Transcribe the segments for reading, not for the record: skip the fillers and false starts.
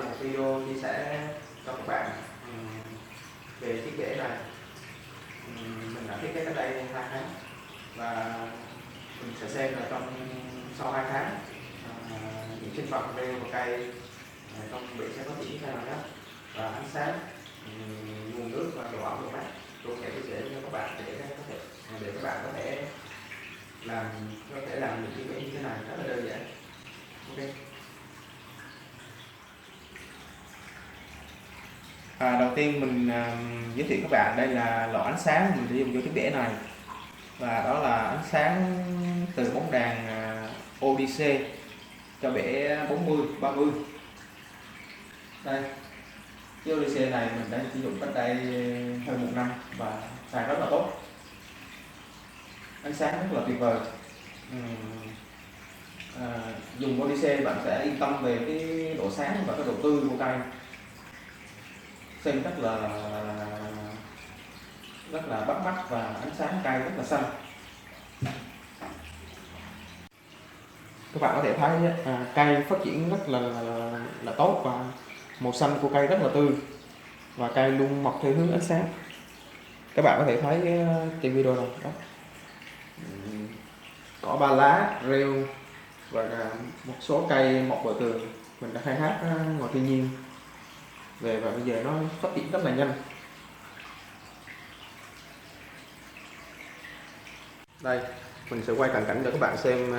một video chia sẻ cho các bạn về thiết kế này. Mình đã thiết kế cách đây 2 tháng và mình sẽ xem là sau 2 tháng những sinh vật rêu và cây trong bể sẽ có triển khai nào đó, và ánh sáng, nguồn nước và độ ẩm độ mát. Tôi sẽ chia sẻ cho các bạn để các bạn có thể làm những cái bể như thế này rất là đơn giản. Ok. Đầu tiên mình giới thiệu các bạn đây là loại ánh sáng mình sử dụng cho chiếc đĩa này, và đó là ánh sáng từ bóng đèn Odyssey cho bể 40-30. Đây, chiếc Odyssey này mình đã sử dụng cách đây hơn 1 năm và xài rất là tốt, ánh sáng rất là tuyệt vời. Dùng Odyssey bạn sẽ yên tâm về cái độ sáng và cái độ tươi của cây, xem rất là bắt mắt và ánh sáng cây rất là xanh. Các bạn có thể thấy cây phát triển rất là tốt và màu xanh của cây rất là tươi và cây luôn mọc theo hướng ánh sáng. Các bạn có thể thấy trên video này đó, cỏ ba lá, rêu và một số cây mọc bờ tường mình đã khai thác ngoài thiên nhiên về, và bây giờ nó phát triển rất là nhanh. Đây, mình sẽ quay cận cảnh cho các bạn xem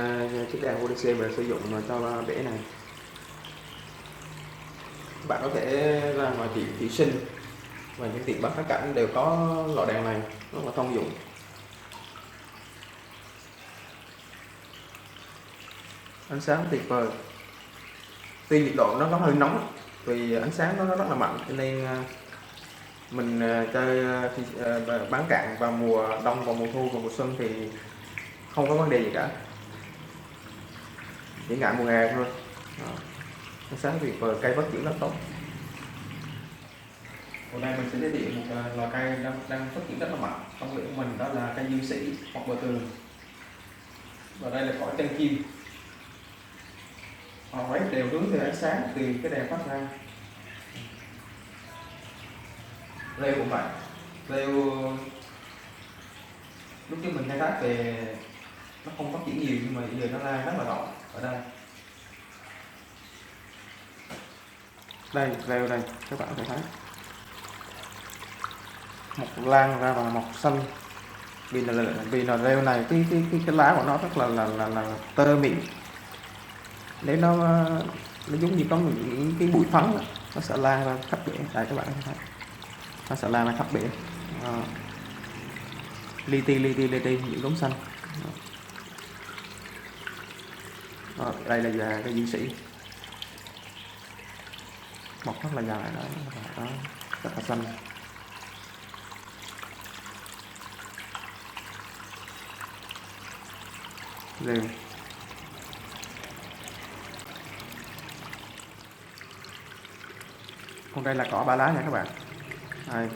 chiếc đèn Odyssey mình sử dụng cho bể này. Các bạn có thể ra ngoài thủy sinh và những tiệm bán cá cảnh đều có loại đèn này, rất là thông dụng. Ánh sáng tuyệt vời. Tuy nhiệt độ nó có hơi nóng vì ánh sáng nó rất là mạnh, cho nên mình chơi bán cạn vào mùa đông, vào mùa thu và mùa xuân thì không có vấn đề gì cả, chỉ ngại mùa hè thôi. Ánh sáng tuyệt vời, cây phát triển rất tốt. Hôm nay mình sẽ giới thiệu một loài cây đang phát triển rất là mạnh trong bể của mình, đó là cây dương sĩ hoặc bờ tường. Và đây là cỏ chân chim, họ ấy đều hướng về ánh sáng từ cái đèn phát ra. Rêu cũng vậy, rêu lúc trước mình khai thác về nó không phát triển nhiều, nhưng mà bây giờ nó lan rất là rộng ở đây. Đây, rêu đây, các bạn có thể thấy mọc lan ra và mọc xanh, vì là rêu này cái lá của nó rất là tơ mịn. Nếu nó giống như có những cái bụi phấn, nó sẽ lan ra khắp bể. Đây các bạn thấy, nó sẽ lan ra khắp bể, li ti những đốm xanh. Đây là cây dương sĩ, mọc rất là dài đó, rất là xanh. Rêu. Còn đây là cỏ ba lá nha các bạn. Đây,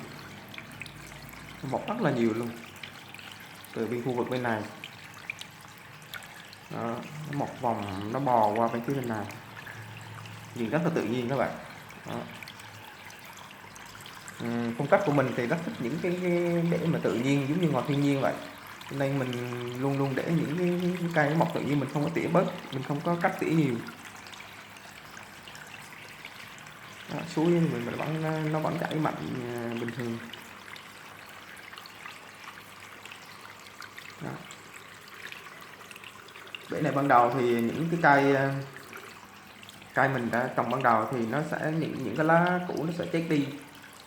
mọc rất là nhiều luôn từ bên khu vực bên này đó, nó mọc vòng, nó bò qua bên phía bên này, nhìn rất là tự nhiên các bạn đó. Phong cách của mình thì rất thích những cái để mà tự nhiên giống như ngoài thiên nhiên vậy, nên mình luôn để những cái cây mọc tự nhiên, mình không có tỉa bớt, mình không có cắt tỉa nhiều đó, suối mình nó vẫn chảy mạnh bình thường đó. Bể này ban đầu thì những cái cây mình đã trồng ban đầu thì nó sẽ những cái lá cũ nó sẽ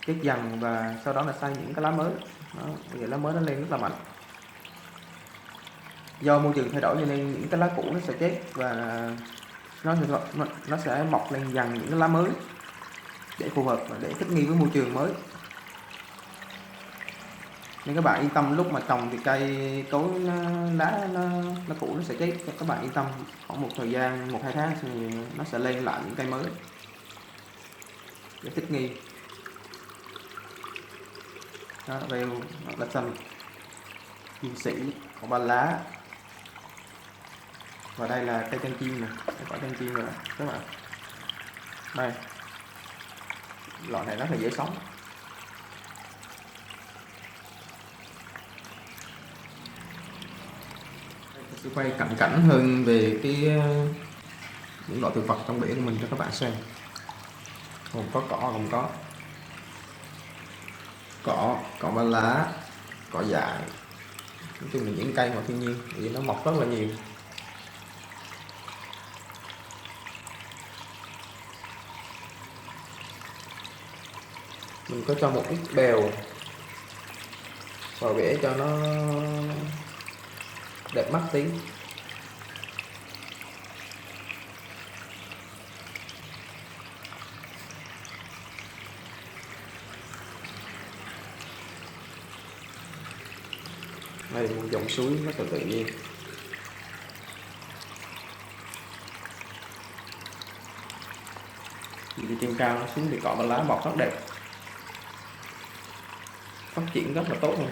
chết dần, và sau đó là xây những cái lá mới đó. Bây giờ lá mới nó lên rất là mạnh, do môi trường thay đổi cho nên những cái lá cũ nó sẽ chết và nó sẽ mọc lên dần những cái lá mới để phù hợp và để thích nghi với môi trường mới. Nên các bạn yên tâm, lúc mà trồng thì cây cối lá nó cũ nó sẽ chết, các bạn yên tâm, khoảng một thời gian 1-2 tháng thì nó sẽ lên lại những cây mới để thích nghi đó. Rêu là xanh, dương sĩ, có ba lá, và đây là cây chân chim này, quả chân chim rồi các bạn. Đây Loại này rất là dễ sống. Tôi sẽ quay cận cảnh hơn về những loại thực vật trong bể của mình cho các bạn xem. Gồm có cỏ, gồm có cỏ ba lá, cỏ dại, nói chung là những cây ngoài thiên nhiên thì nó mọc rất là nhiều. Mình có cho một ít bèo vào bể cho nó đẹp mắt tí. Đây là một dòng suối rất là tự nhiên. Đi trên cao nó xuống thì cỏ và lá mọc rất đẹp, phát triển rất là tốt luôn.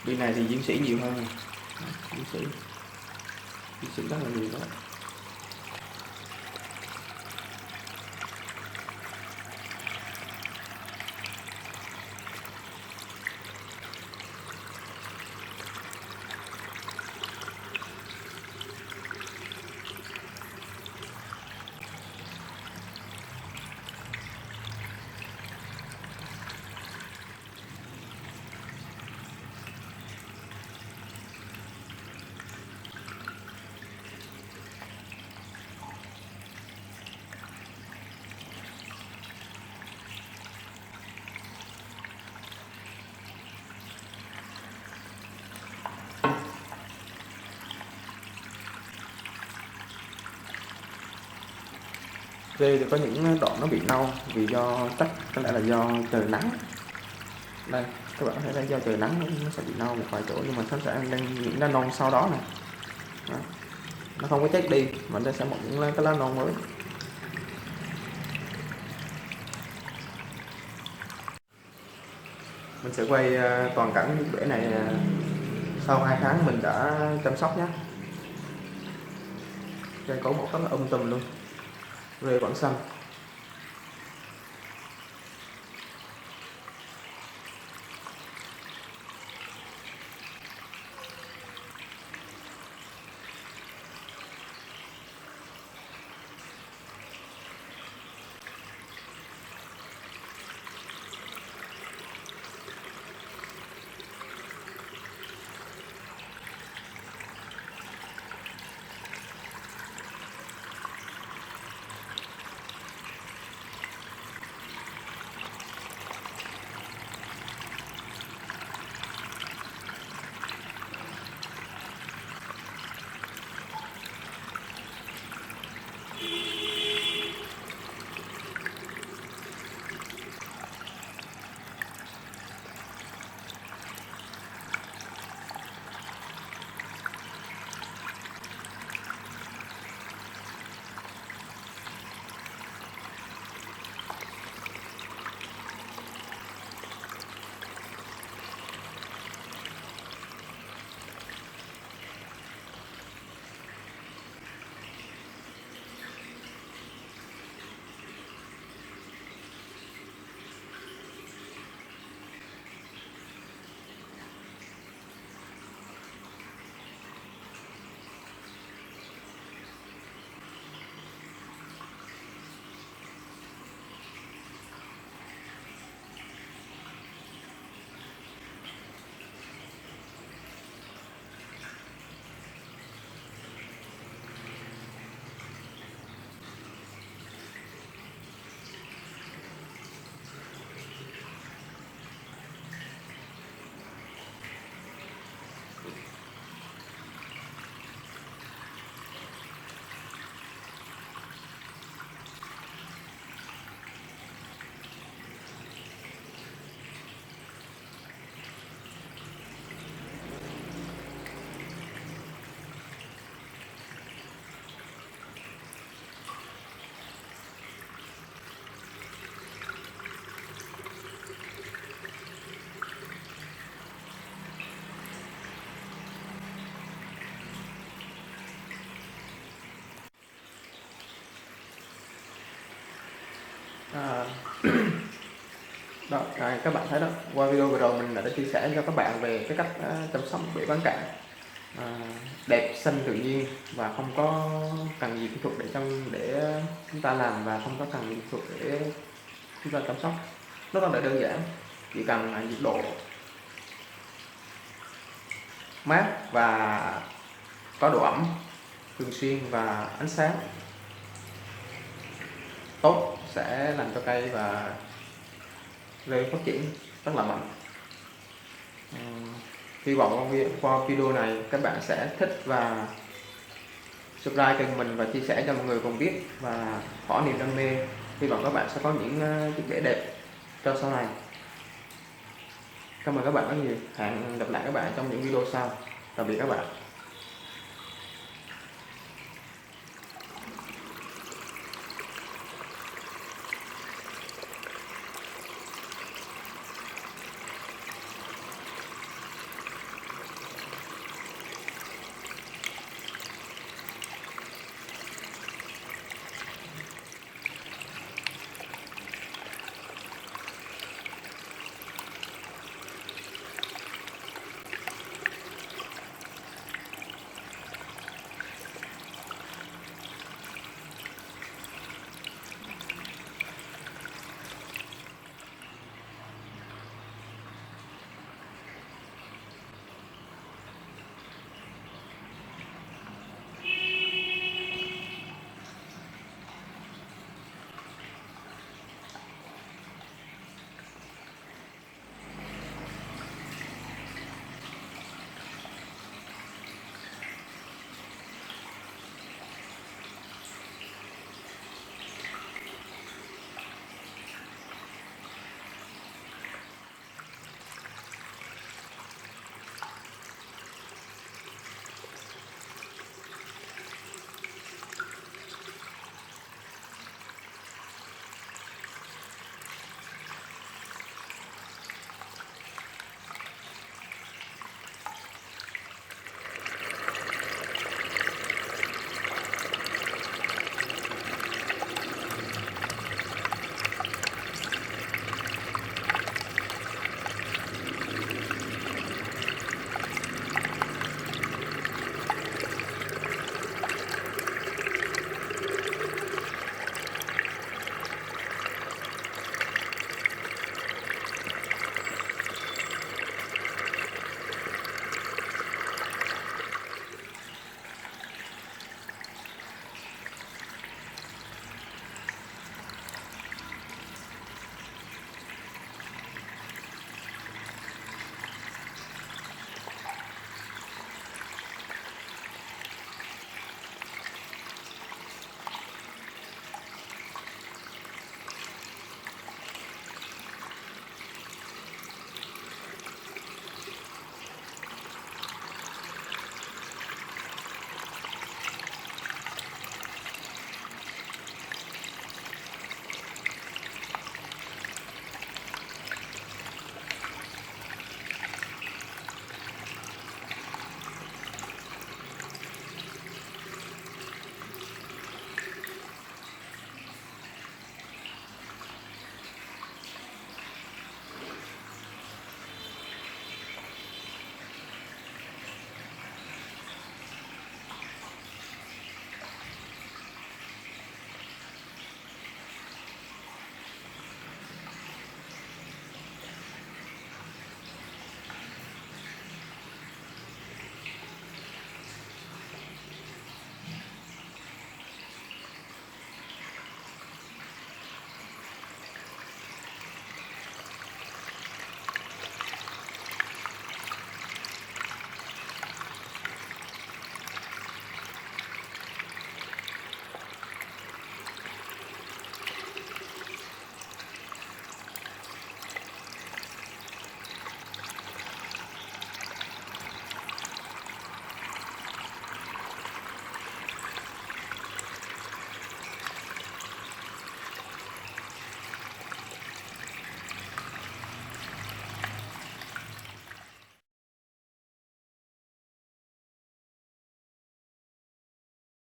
Bên này thì diễn sĩ nhiều hơn, diễn sĩ rất là nhiều đó. Rêu thì có những đoạn nó bị nâu vì chắc có lẽ là do trời nắng. Đây các bạn có thể thấy do trời nắng nó sẽ bị nâu một vài chỗ, nhưng mà nó sẽ lên những lá non sau đó này. Đó. Nó không có chết đi mà nó sẽ mọc những cái lá non mới. Mình sẽ quay toàn cảnh bể này sau 2 tháng mình đã chăm sóc nhé. Cây cối mọc rất là tùm luôn, rêu vẫn xanh. À, đó, các bạn thấy đó, qua video vừa rồi mình đã chia sẻ cho các bạn về cái cách chăm sóc bể bán cạn đẹp, xanh, tự nhiên và không có cần gì kỹ thuật để chúng ta làm, và không có cần kỹ thuật để chúng ta chăm sóc. Nó rất là đơn giản, chỉ cần nhiệt độ mát và có độ ẩm thường xuyên và ánh sáng tốt sẽ làm cho cây và rêu phát triển rất là mạnh. Hy vọng qua video này các bạn sẽ thích và subscribe kênh mình và chia sẻ cho mọi người cùng biết và thỏa niềm đam mê. Hy vọng các bạn sẽ có những chiếc bể đẹp cho sau này. Cảm ơn các bạn rất nhiều. Hẹn gặp lại các bạn trong những video sau. Tạm biệt các bạn.